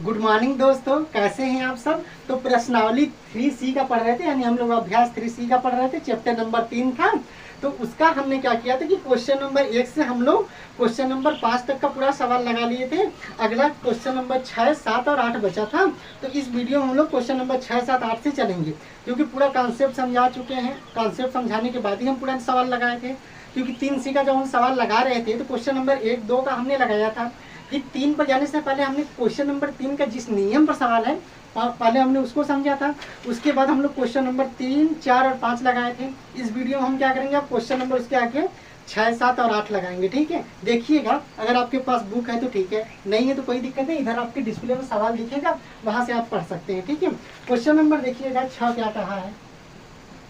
Good morning दोस्तों, कैसे हैं आप सब। तो प्रश्नावली 3C का पढ़ रहे थे, यानी हम लोग अभ्यास 3C का पढ़ रहे थे। चैप्टर नंबर 3 था। तो उसका हमने क्या किया था कि क्वेश्चन नंबर 1 से हम लोग क्वेश्चन नंबर 5 तक का पूरा सवाल लगा लिए थे। अगला क्वेश्चन नंबर 6, 7 और 8 बचा था। तो इस वीडियो में हम लोग क्वेश्चन नंबर 6, 7, 8 से चलेंगे, क्योंकि पूरा कॉन्सेप्ट समझा चुके हैं। कॉन्सेप्ट समझाने के बाद ही हम पूरा सवाल लगाए थे, क्योंकि 3C का जब हम सवाल लगा रहे थे तो क्वेश्चन नंबर 1, 2 का हमने लगाया था। फिर 3 पर जाने से पहले हमने क्वेश्चन नंबर 3 का जिस नियम पर सवाल है पहले हमने उसको समझा था। उसके बाद हम लोग क्वेश्चन नंबर 3, 4 और 5 लगाए थे। इस वीडियो में हम क्या करेंगे, आप क्वेश्चन नंबर उसके आगे 6, 7 और 8 लगाएंगे। ठीक है, देखिएगा। अगर आपके पास बुक है तो ठीक है, नहीं है तो कोई दिक्कत नहीं, इधर आपके डिस्प्ले में सवाल दिखेगा, वहां से आप पढ़ सकते हैं। ठीक है, क्वेश्चन नंबर देखिएगा 6 क्या कहा है।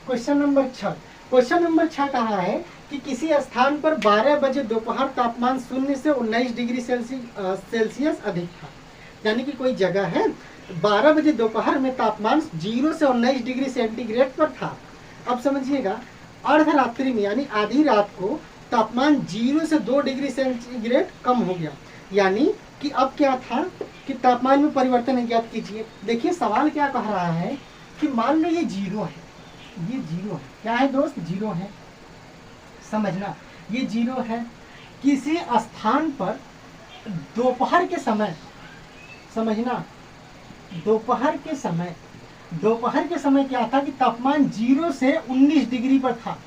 क्वेश्चन नंबर 6 कहा है कि किसी स्थान पर 12 बजे दोपहर तापमान 0 से 19 डिग्री सेल्सियस अधिक था। यानी कि कोई जगह है, 12 बजे दोपहर में तापमान 0 से 19 डिग्री सेंटीग्रेड पर था। अब समझिएगा, अर्धरात्रि में यानी आधी रात को तापमान 0 से 2 डिग्री सेंटीग्रेड कम हो गया। यानी कि अब क्या था कि तापमान में परिवर्तन ज्ञात कीजिए। देखिए सवाल क्या कह रहा है कि मान लो ये 0 है, ये 0 है। क्या है दोस्त? 0 है। समझना, ये 0 है। किसी स्थान पर दोपहर के समय, समझना, दोपहर के समय क्या था कि तापमान 0 से 19 डिग्री पर था,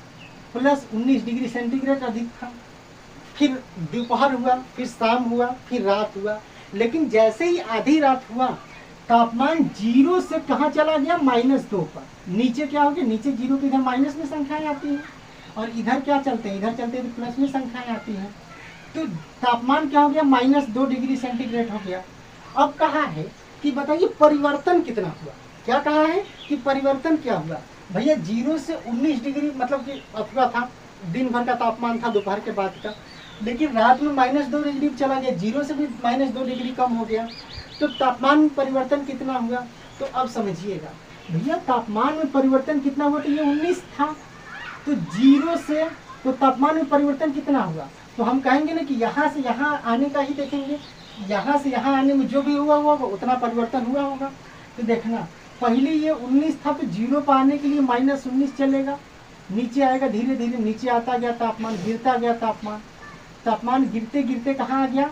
प्लस 19 डिग्री सेंटीग्रेड अधिक था। फिर दोपहर हुआ, फिर शाम हुआ, फिर रात हुआ। लेकिन जैसे ही आधी रात हुआ, तापमान 0 से कहाँ चला गया? -2 पर। नीचे क्या हो गया? नीचे 0 के इधर माइनस में संख्याएं आती हैं, और इधर क्या चलते हैं? इधर चलते हैं तो प्लस में संख्याएं आती हैं। तो तापमान क्या हो गया? -2 डिग्री सेंटीग्रेड हो गया। अब कहा है कि बताइए परिवर्तन कितना हुआ। क्या कहा है कि परिवर्तन क्या हुआ? भैया 0 से 19 डिग्री मतलब कि अथवा था, दिन भर का तापमान था दोपहर के बाद का, लेकिन रात में -2 डिग्री चला गया, 0 से भी -2 डिग्री कम हो गया। तो तापमान में परिवर्तन कितना हुआ? तो अब समझिएगा भैया, तापमान में परिवर्तन कितना हुआ? तो ये 19 था, तो 0 से तो तापमान में परिवर्तन कितना हुआ? तो हम कहेंगे ना कि यहाँ से यहाँ आने का ही देखेंगे, यहाँ से यहाँ आने में जो भी हुआ होगा उतना परिवर्तन हुआ होगा। तो देखना, पहले ये 19 था, तो 0 पर आने के लिए -19 चलेगा, नीचे आएगा, धीरे धीरे नीचे आता गया तापमान, गिरता गया तापमान गिरते गिरते कहाँ आ गया?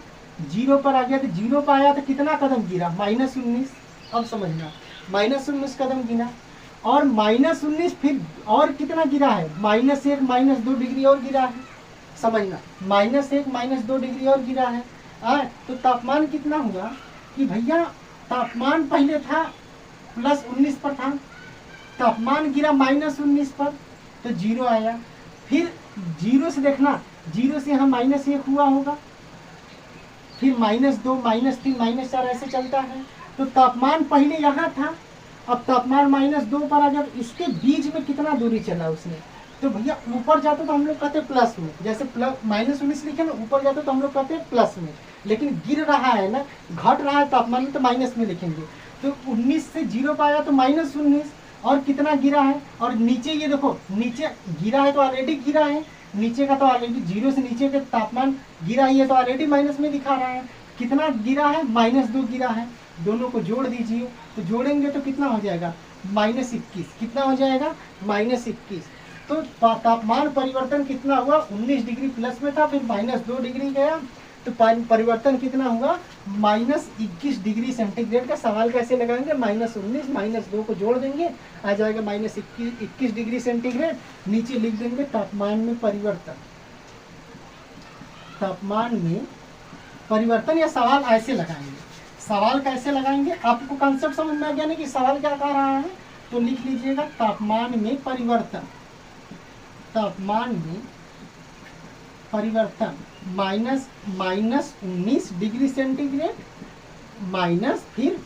0 पर आ गया। तो 0 पर आया तो कितना कदम गिरा? -19। अब समझना, -19 कदम गिरा, और -19 फिर और कितना गिरा है? -1, -2 डिग्री और गिरा है। समझना, -1, -2 डिग्री और गिरा है। तो तापमान कितना हुआ कि भैया, तापमान पहले था +19 पर था, तापमान गिरा -19 पर, तो 0 आया। फिर 0 से देखना, 0 से यहाँ -1 हुआ होगा, फिर -2, -3, -4 ऐसे चलता है। तो तापमान पहले यहाँ था, अब तापमान -2 पर आ गया। इसके बीच में कितना दूरी चला उसने? तो भैया ऊपर जाते तो हम लोग कहते प्लस में, जैसे -19 लिखे ना, ऊपर जाते तो हम लोग कहते प्लस में, लेकिन गिर रहा है ना, घट रहा है तापमान में, तो माइनस में लिखेंगे। तो 19 से 0 पर आया तो -19, और कितना गिरा है? और नीचे ये देखो, नीचे गिरा है तो ऑलरेडी गिरा है, नीचे का तो ऑलरेडी 0 से नीचे का तापमान गिरा ही है, तो ऑलरेडी माइनस में दिखा रहा है। कितना गिरा है? -2 गिरा है। दोनों को जोड़ दीजिए, तो जोड़ेंगे तो कितना हो जाएगा? -21। कितना हो जाएगा? -21। तो तापमान परिवर्तन कितना हुआ? 19 डिग्री प्लस में था, फिर -2 डिग्री गया, तो परिवर्तन कितना हुआ? -21 डिग्री सेंटीग्रेड। का सवाल कैसे लगाएंगे? -19 -2 को जोड़ देंगे, आ जाएगा -21 डिग्री सेंटीग्रेड। नीचे लिख देंगे तापमान में परिवर्तन। तापमान में परिवर्तन, या सवाल ऐसे लगाएंगे। सवाल कैसे लगाएंगे? आपको कॉन्सेप्ट समझ में आ गया ना कि सवाल क्या कह रहा है? तो लिख लीजिएगा तापमान में परिवर्तन। तापमान में परिवर्तन -19 डिग्री सेंटीग्रेड, माइनस, फिर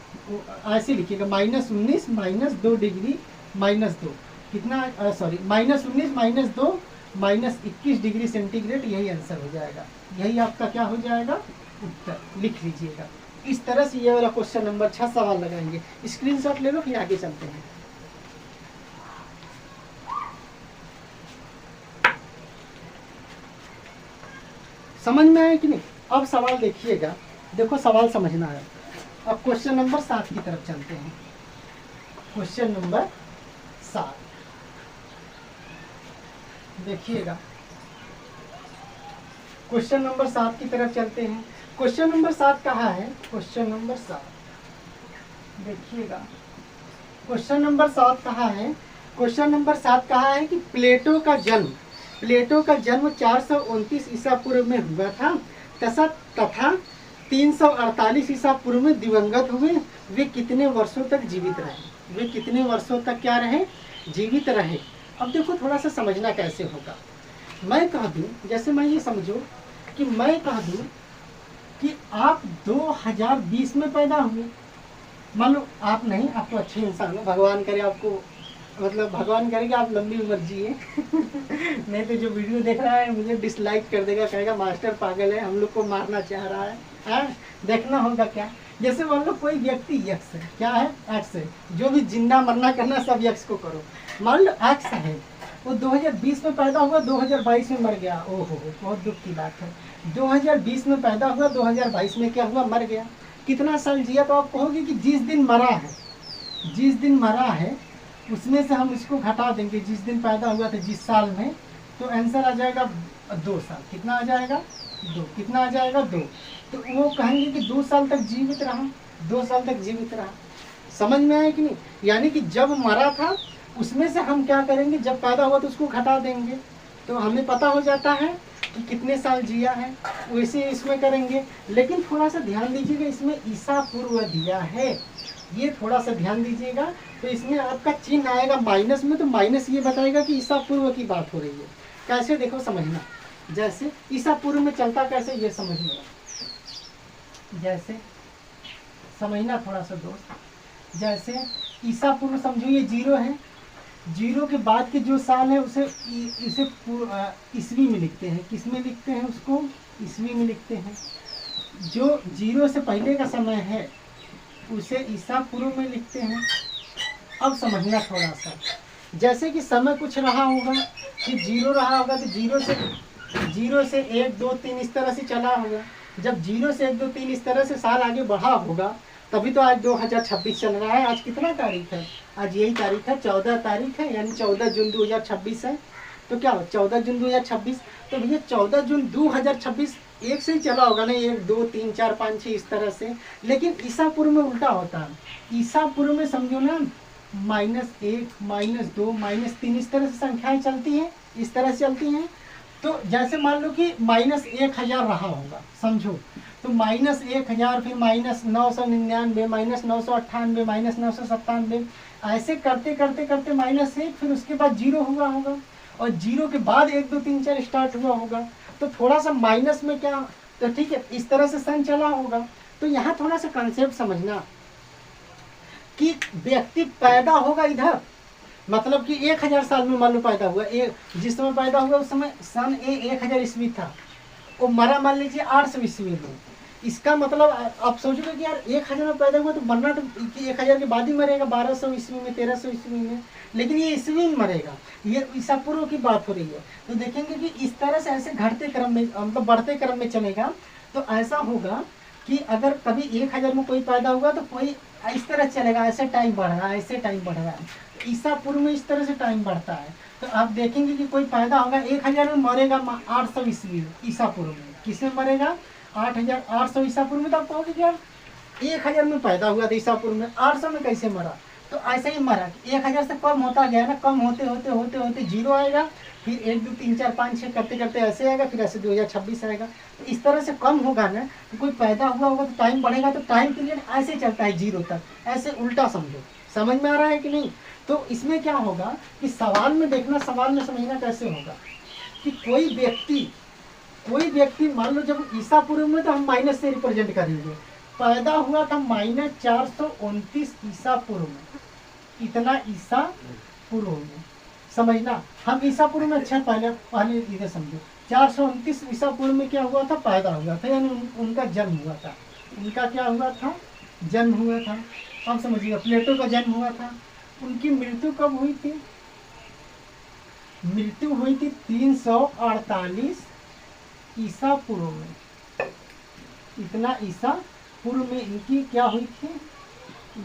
ऐसे लिखिएगा -19 -2 डिग्री, -2 कितना, सॉरी, -19 -2 -21 डिग्री सेंटीग्रेड। यही आंसर हो जाएगा, यही आपका क्या हो जाएगा? उत्तर। लिख लीजिएगा। इस तरह से ये वाला क्वेश्चन नंबर 6 सवाल लगाएंगे। स्क्रीनशॉट ले लो, फिर आगे चलते हैं। समझ में आया कि नहीं? अब सवाल देखिएगा, देखो सवाल समझना है। अब क्वेश्चन नंबर 7 की तरफ चलते हैं। क्वेश्चन नंबर 7 देखिएगा, क्वेश्चन नंबर 7 की तरफ चलते हैं। क्वेश्चन नंबर 7 कहाँ है? क्वेश्चन नंबर 7 देखिएगा, क्वेश्चन नंबर 7 कहाँ है? क्वेश्चन नंबर 7 कहाँ है कि प्लेटो का जन्म 429 ईसा पूर्व में हुआ था तथा 348 ईसा पूर्व में दिवंगत हुए। वे कितने वर्षों तक जीवित रहे? वे कितने वर्षों तक क्या रहे? जीवित रहे। अब देखो थोड़ा सा समझना कैसे होगा। मैं कह दूं, जैसे मैं ये समझो कि मैं कह दूं कि आप 2020 में पैदा हुए, मान लो आप नहीं, आप तो अच्छे इंसान हो, भगवान करे आपको, मतलब भगवान करे कि आप लंबी उम्र जिए नहीं तो जो वीडियो देख रहा है मुझे डिसलाइक कर देगा, कहेगा मास्टर पागल है, हम लोग को मारना चाह रहा है। देखना होगा क्या, जैसे मान लो कोई व्यक्ति यक्ष है, क्या है? एक्स है। जो भी जिंदा मरना करना सब यक्ष को करो। मान लो एक्स है, वो 2020 में पैदा हुआ, 2022 में मर गया। ओहो, बहुत दुख की बात है। 2020 में पैदा हुआ, 2022 में क्या हुआ? मर गया। कितना साल जिया? तो आप कहोगे कि जिस दिन मरा है उसमें से हम उसको घटा देंगे, जिस दिन पैदा हुआ था जिस साल में, तो आंसर आ जाएगा 2 साल। कितना आ जाएगा? 2। कितना आ जाएगा? 2। तो वो कहेंगे कि 2 साल तक जीवित रहा, 2 साल तक जीवित रहा। समझ में आया कि नहीं? यानी कि जब मरा था उसमें से हम क्या करेंगे, जब पैदा हुआ तो उसको घटा देंगे, तो हमें पता हो जाता है कि कितने साल जिया है। वैसे इसमें करेंगे, लेकिन थोड़ा सा ध्यान दीजिएगा, इसमें ईसा पूर्व दिया है, ये थोड़ा सा ध्यान दीजिएगा। तो इसमें आपका चिन्ह आएगा माइनस में, तो माइनस ये बताएगा कि ईसा पूर्व की बात हो रही है। कैसे? देखो समझना, जैसे ईसा पूर्व में चलता कैसे ये समझ लो, जैसे समझना थोड़ा सा दोस्त। जैसे ईसा पूर्व समझो ये 0 है, 0 के बाद के जो साल है उसे ईस्वी में लिखते हैं। किस में लिखते हैं? उसको ईस्वी में लिखते हैं। जो 0 से पहले का समय है उसे ईसा पूर्व में लिखते हैं। अब समझना थोड़ा सा, जैसे कि समय कुछ रहा होगा कि 0 रहा होगा, तो 0 से 1 2 3 इस तरह से चला होगा। जब 0 से 1 2 3 इस तरह से साल आगे बढ़ा होगा, तभी तो आज 2026 चल रहा है। आज कितना तारीख है? आज यही तारीख है, 14 तारीख है, यानी 14 जून 2026 है। तो क्या हो, 14 जून 2026। तो भैया 14 जून 2026 एक से ही चला होगा ना, 1 2 3 4 5 6 इस तरह से। लेकिन ईसा पूर्व में उल्टा होता है। ईसा पूर्व में समझो ना, -1 -2 -3 इस तरह से संख्याएं चलती हैं, इस तरह से चलती हैं। तो जैसे मान लो कि -1000 रहा होगा, समझो, तो -1000, फिर -999, -998, -997, ऐसे करते करते करते -1, फिर उसके बाद 0 हुआ होगा, और 0 के बाद 1 2 3 4 स्टार्ट हुआ होगा। तो थोड़ा सा माइनस में क्या, तो ठीक है, इस तरह से सन चला होगा। तो यहाँ थोड़ा सा कंसेप्ट समझना कि व्यक्ति पैदा होगा इधर, मतलब कि 1000 साल में मान लो पैदा हुआ, जिस समय पैदा हुआ उस समय सन 1000 ईस्वी था, वो मरा मान लीजिए 800 ईस्वी में। इसका मतलब आप सोचोगे कि यार 1000 में पैदा हुआ तो मरना तो 1000 के बाद ही मरेगा, 1200 ईस्वी में, 1300 ईस्वी में, लेकिन ये ईस्वी में मरेगा। ये ईसा पूर्व की बात हो रही है। तो देखेंगे कि इस तरह से ऐसे घटते क्रम में, मतलब बढ़ते क्रम में चलेगा। तो ऐसा होगा कि अगर कभी 1000 में कोई पैदा हुआ तो कोई इस तरह चलेगा, ऐसे टाइम बढ़ रहा है, ऐसे टाइम बढ़ रहा है। ईसा पूर्व में इस तरह से टाइम बढ़ता है। तो आप देखेंगे कि कोई पैदा होगा 1000 में, मरेगा 800 ईस्वी में, ईसा पूर्व में। किसमें मरेगा? 800 ईसा पूर्व में। तो आप कहोगे कि यार 1000 में पैदा हुआ था ईसा पूर्व में, 800 में कैसे मरा? तो ऐसे ही मरा, 1000 से कम होता गया ना, कम होते होते होते होते 0 आएगा, फिर 1 2 3 4 5 6 करते करते ऐसे आएगा, फिर ऐसे 2026 आएगा। तो इस तरह से कम होगा ना, तो कोई पैदा हुआ होगा तो टाइम बढ़ेगा, तो टाइम पीरियड ऐसे चलता है 0 तक, ऐसे उल्टा समझो। समझ में आ रहा है कि नहीं? तो इसमें क्या होगा कि सवाल में देखना, सवाल में समझना कैसे होगा कि कोई व्यक्ति मान लो, जब ईसा पूर्व में तो हम माइनस से रिप्रेजेंट करेंगे, पैदा हुआ था -429 ईसा पूर्व में, इतना ईसा पूर्व में। समझना, हम ईसा पूर्व में, अच्छा पहले इधर समझो, 429 ईसा पूर्व में क्या हुआ था? पैदा हुआ था, यानी उनका जन्म हुआ था। उनका क्या हुआ था? जन्म हुआ था। अब समझिएगा, प्लेटो का जन्म हुआ था। उनकी मृत्यु कब हुई थी? मृत्यु हुई थी 348 ईसा पूर्व में, इतना ईसा पूर्व में इनकी क्या हुई थी?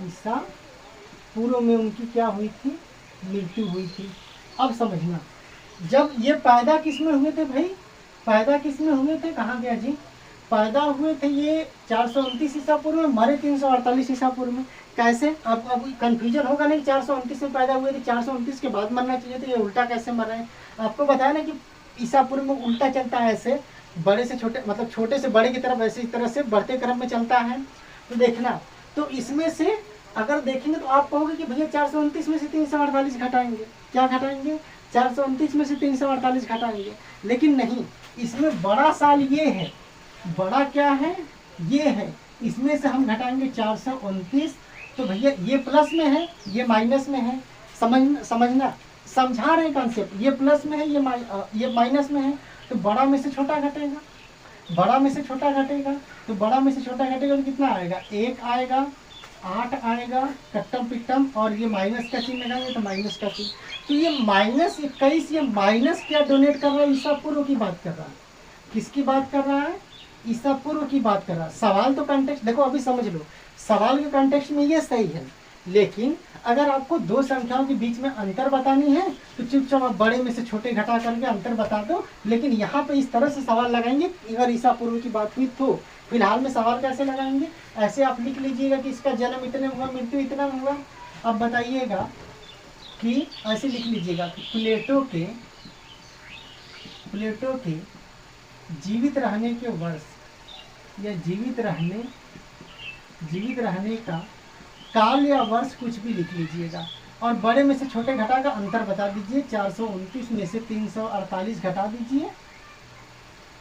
ईसा पूर्व में उनकी क्या हुई थी? मृत्यु हुई थी। अब समझना, जब ये पैदा किस में हुए थे भाई? पैदा किस में हुए थे? कहाँ गया जी? पैदा हुए थे ये 429 ईसा पूर्व में, मरे 348 ईसा पूर्व में। कैसे? आपको अब कंफ्यूजन होगा नहीं, 429 में पैदा हुए थे, 429 के बाद मरना चाहिए, तो ये उल्टा कैसे मर रहे हैं? आपको बताया ना कि ईसा पूर्व में उल्टा चलता है, ऐसे बड़े से छोटे, मतलब छोटे से बड़े की तरफ, ऐसे इस तरह से बढ़ते क्रम में चलता है। तो देखना, तो इसमें से अगर देखेंगे तो आप कहोगे कि भैया 429 में से 348 घटाएंगे। क्या घटाएंगे? 429 में से 348 घटाएंगे। लेकिन नहीं, इसमें बड़ा साल ये है। बड़ा क्या है? ये है। इसमें से हम घटाएंगे 429। तो भैया ये प्लस में है, ये माइनस में है। समझना, समझा रहे कॉन्सेप्ट। ये प्लस में है, ये माइनस में है। तो बड़ा में से छोटा घटेगा, बड़ा में से छोटा घटेगा। तो बड़ा में से छोटा घटेगा तो कितना आएगा? 1 आएगा, 8 आएगा, कट्टम पिट्टम, और ये माइनस का चिन्ह लगाएंगे तो माइनस का चिन्ह। तो ये -21, ये माइनस क्या डोनेट कर रहा है? ईसा पूर्व की बात कर रहा है। किसकी बात कर रहा है? ईसा पूर्व की बात कर रहा है। सवाल तो कंटेक्स्ट देखो, अभी समझ लो, सवाल के कंटेक्स्ट में ये सही है। लेकिन अगर आपको दो संख्याओं के बीच में अंतर बतानी है तो चुपचाप आप बड़े में से छोटे घटा करके अंतर बता दो। लेकिन यहाँ पे इस तरह से सवाल लगाएंगे, अगर ईसा पूर्व की बात हुई तो। फिलहाल में सवाल कैसे लगाएंगे? ऐसे आप लिख लीजिएगा कि इसका जन्म इतने हुआ, मृत्यु इतना हुआ। अब बताइएगा कि ऐसे लिख लीजिएगा कि प्लेटो के जीवित रहने के वर्ष या जीवित रहने का काल या वर्ष कुछ भी लिख लीजिएगा, और बड़े में से छोटे घटा का अंतर बता दीजिए। 429 में से 348 घटा दीजिए,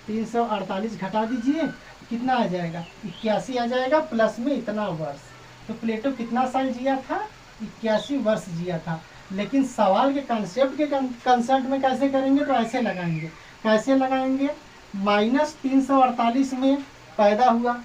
348 घटा दीजिए, कितना आ जाएगा? 81 आ जाएगा, प्लस में इतना वर्ष। तो प्लेटो कितना साल जिया था? 81 वर्ष जिया था। लेकिन सवाल के कंसेप्ट के कंसेप्ट में कैसे करेंगे? तो ऐसे लगाएंगे। कैसे लगाएंगे? -348 में पैदा हुआ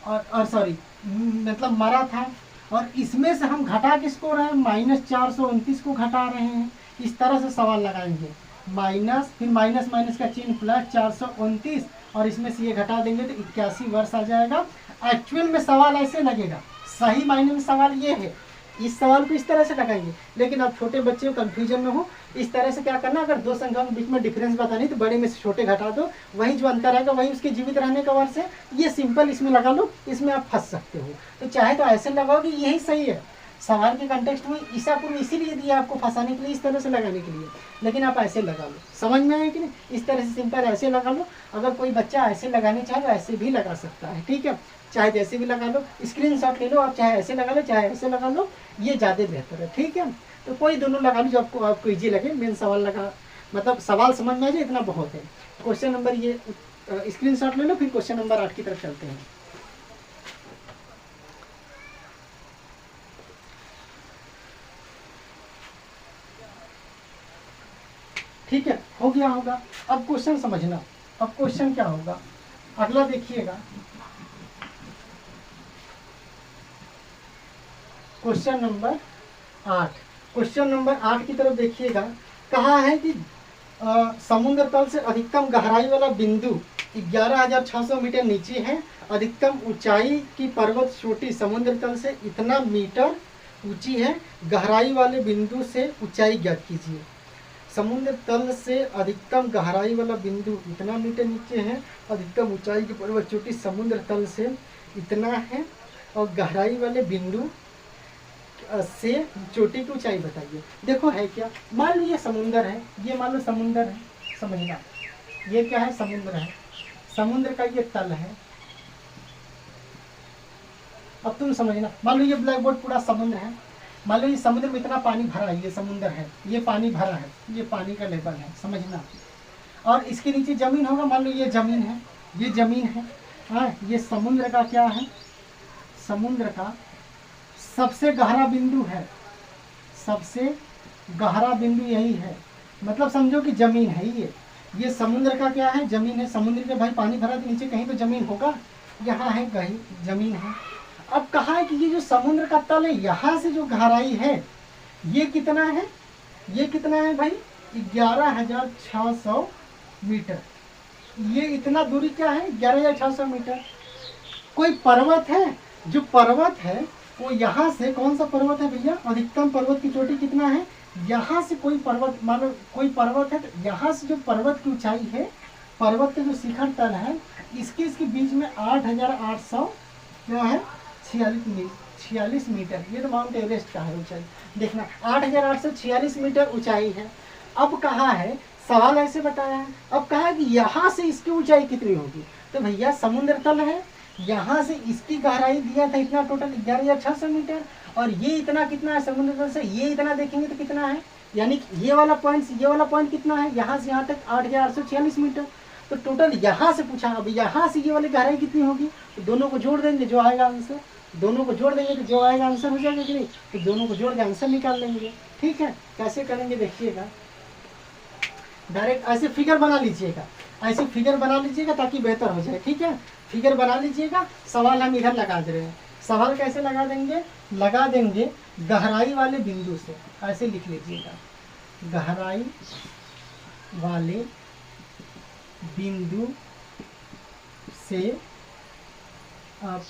और सॉरी मतलब मरा था, और इसमें से हम घटा किसको रहे हैं? -429 को घटा रहे हैं। इस तरह से सवाल लगाएंगे। माइनस, फिर माइनस माइनस का चिन्ह, प्लस 429, और इसमें से ये घटा देंगे तो 81 वर्ष आ जाएगा। एक्चुअल में सवाल ऐसे लगेगा, सही मायने में सवाल ये है। इस सवाल को इस तरह से लगाएंगे। लेकिन आप छोटे बच्चे कंफ्यूजन में हो, इस तरह से क्या करना, अगर दो संख्याओं के बीच में डिफरेंस बतानी तो बड़े में से छोटे घटा दो, वही जो अंतर आएगा वही उसके जीवित रहने का वर्ष है। ये सिंपल इसमें लगा लो, इसमें आप फंस सकते हो। तो चाहे तो ऐसे लगाओगे, यही सही है। सवाल के कंटेक्स्ट में ईसा पूर्व इसीलिए दिया आपको फंसाने के लिए, इस तरह से लगाने के लिए। लेकिन आप ऐसे लगा लो, समझ में आए कि नहीं? इस तरह से सिंपल ऐसे लगा लो। अगर कोई बच्चा ऐसे लगाने चाहे तो ऐसे भी लगा सकता है, ठीक है? चाहे जैसे भी लगा लो, स्क्रीनशॉट ले लो आप, चाहे ऐसे लगा लो चाहे ऐसे लगा लो, ये ज़्यादा बेहतर है, ठीक है? तो कोई दोनों लगा लो जो आपको ईजी लगे। मेन सवाल लगा, मतलब सवाल समझ में आ जाए इतना बहुत है। क्वेश्चन नंबर ये स्क्रीनशॉट ले लो, फिर क्वेश्चन नंबर 8 की तरफ चलते हैं। ठीक है, हो गया होगा। अब क्वेश्चन समझना, अब क्वेश्चन क्या होगा अगला देखिएगा। क्वेश्चन नंबर 8, क्वेश्चन नंबर 8 की तरफ देखिएगा। कहा है कि समुद्र तल से अधिकतम गहराई वाला बिंदु 11,600 मीटर नीचे है। अधिकतम ऊंचाई की पर्वत चोटी समुद्र तल से इतना मीटर ऊंची है। गहराई वाले बिंदु से ऊंचाई ज्ञात कीजिए। समुद्र तल से अधिकतम गहराई वाला बिंदु इतना मीटर नीचे है, अधिकतम ऊंचाई की पर्वत चोटी समुद्र तल से इतना है, और गहराई वाले बिंदु से चोटी की ऊंचाई बताइए। देखो है क्या, मान लो ये समुद्र है, ये मान लो समुद्र है, समझना ये क्या है? समुद्र है। समुद्र का ये तल है। अब तुम समझना, मान लो ये ब्लैक बोर्ड पूरा समुद्र है। मान लो ये समुद्र में इतना पानी भरा है, ये समुद्र है, ये पानी भरा है, ये पानी का लेवल है, समझना। और इसके नीचे जमीन होगा, मान लो ये जमीन है, ये जमीन है। हाँ, ये समुद्र का क्या है? समुद्र का सबसे गहरा बिंदु है। सबसे गहरा बिंदु यही है, मतलब समझो कि जमीन है ये समुद्र का क्या है? जमीन है। समुद्र के भाई पानी भरा तो नीचे कहीं तो जमीन होगा, यहाँ है कहीं जमीन है। अब कहा है कि ये जो समुद्र का तल है, यहाँ से जो गहराई है ये कितना है? ये कितना है भाई? 11,600 मीटर। ये इतना दूरी क्या है? 11,600 मीटर। कोई पर्वत है, जो पर्वत है वो यहाँ से, कौन सा पर्वत है भैया, अधिकतम पर्वत की चोटी कितना है, यहाँ से कोई पर्वत, मान लो कोई पर्वत है, तो यहाँ से जो पर्वत की ऊंचाई है, पर्वत का जो शिखर तल है, इसके बीच में 8,800 क्या है, 46 मीटर, ये तो माउंट एवरेस्ट का है ऊंचाई। देखना 8,846 मीटर ऊंचाई है। अब कहा है, सवाल ऐसे बताया है, अब कहा है कि यहाँ से इसकी ऊंचाई कितनी होगी, तो भैया समुद्र तल है, यहाँ से इसकी गहराई दिया था इतना, टोटल 11,600 मीटर, और ये इतना कितना है समुद्र तल से, ये इतना देखेंगे तो कितना है, यानी ये वाला पॉइंट कितना है, यहाँ से यहाँ तक 8,846 मीटर। तो टोटल यहाँ से पूछा, अब यहाँ से ये वाली गहराई कितनी होगी, तो दोनों को जोड़ देंगे, जो आएगा आंसर, दोनों को जोड़ देंगे तो जो आएगा आंसर हो जाएगा कि नहीं, तो दोनों को जोड़ के आंसर निकाल लेंगे। ठीक है, कैसे करेंगे देखिएगा, डायरेक्ट ऐसे फिगर बना लीजिएगा, ऐसे फिगर बना लीजिएगा ताकि बेहतर हो जाए। ठीक है, फिगर बना लीजिएगा, सवाल हम इधर लगा दे रहे हैं। सवाल कैसे लगा देंगे गहराई वाले बिंदु से, ऐसे लिख लीजिएगा, गहराई वाले बिंदु से आप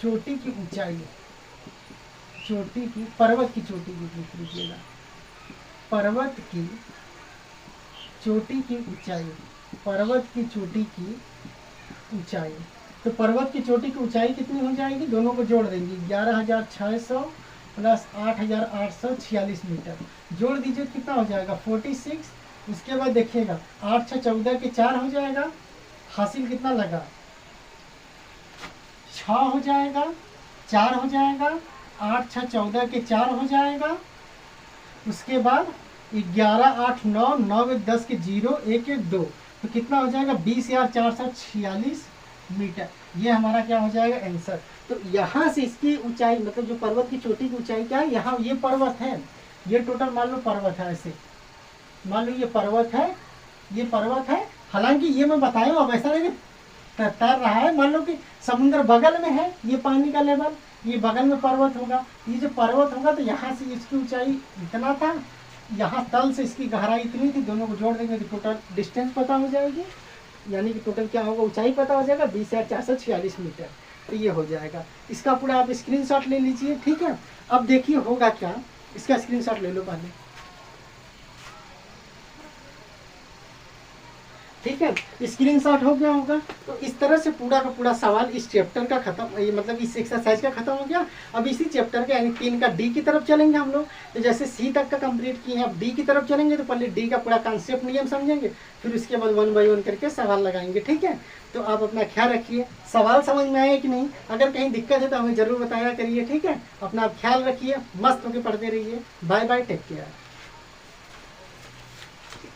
चोटी की ऊंचाई, चोटी की, पर्वत की चोटी की लिख लीजिएगा, पर्वत की चोटी की ऊंचाई, पर्वत की चोटी की ऊंचाई। तो पर्वत की चोटी की ऊंचाई कितनी हो जाएगी, दोनों को जोड़ देंगे, 11,600 प्लस 8,846 मीटर, जोड़ दीजिए कितना हो जाएगा 46। उसके बाद देखिएगा 8 6 14 के 4 हो जाएगा, हासिल कितना लगा 6 हो जाएगा, 4 हो जाएगा, 8 6 14 के 4 हो जाएगा। उसके बाद 11 8 9 9 1 10 के 0 1 1 2, तो कितना हो जाएगा 20,446 मीटर। ये हमारा क्या हो जाएगा आंसर। तो यहाँ से इसकी ऊंचाई, मतलब जो पर्वत की चोटी की ऊंचाई क्या है, यहाँ ये पर्वत है, ये टोटल मान लो पर्वत है, ऐसे मान लो ये पर्वत है, ये पर्वत है, हालांकि ये मैं बताया अब ऐसा नहीं तैर रहा है, मान लो कि समुद्र बगल में है, ये पानी का लेवल, ये बगल में पर्वत होगा, ये जो पर्वत होगा तो यहाँ से इसकी ऊंचाई इतना था, यहाँ तल से इसकी गहराई इतनी थी, दोनों को जोड़ देंगे तो टोटल डिस्टेंस पता हो जाएगी, यानी कि टोटल क्या होगा, ऊंचाई पता हो जाएगा 20,446 मीटर। तो ये हो जाएगा, इसका पूरा आप स्क्रीनशॉट ले लीजिए। ठीक है, अब देखिए होगा क्या, इसका स्क्रीनशॉट ले लो पहले। ठीक है, स्क्रीनशॉट हो गया होगा। तो इस तरह से पूरा का पूरा सवाल इस चैप्टर का खत्म, ये मतलब इस एक्सरसाइज का खत्म हो गया। अब इसी चैप्टर के यानी 3 का डी की तरफ चलेंगे हम लोग। तो जैसे सी तक का कंप्लीट किए हैं, अब डी की तरफ चलेंगे, तो पहले डी का पूरा कॉन्सेप्ट नियम समझेंगे, फिर उसके बाद 1 बाय 1 करके सवाल लगाएंगे। ठीक है, तो आप अपना ख्याल रखिए, सवाल समझ में आए कि नहीं, अगर कहीं दिक्कत है तो हमें जरूर बताया करिए। ठीक है, अपना ख्याल रखिए, मस्त होकर पढ़ते रहिए। Bye bye, take care.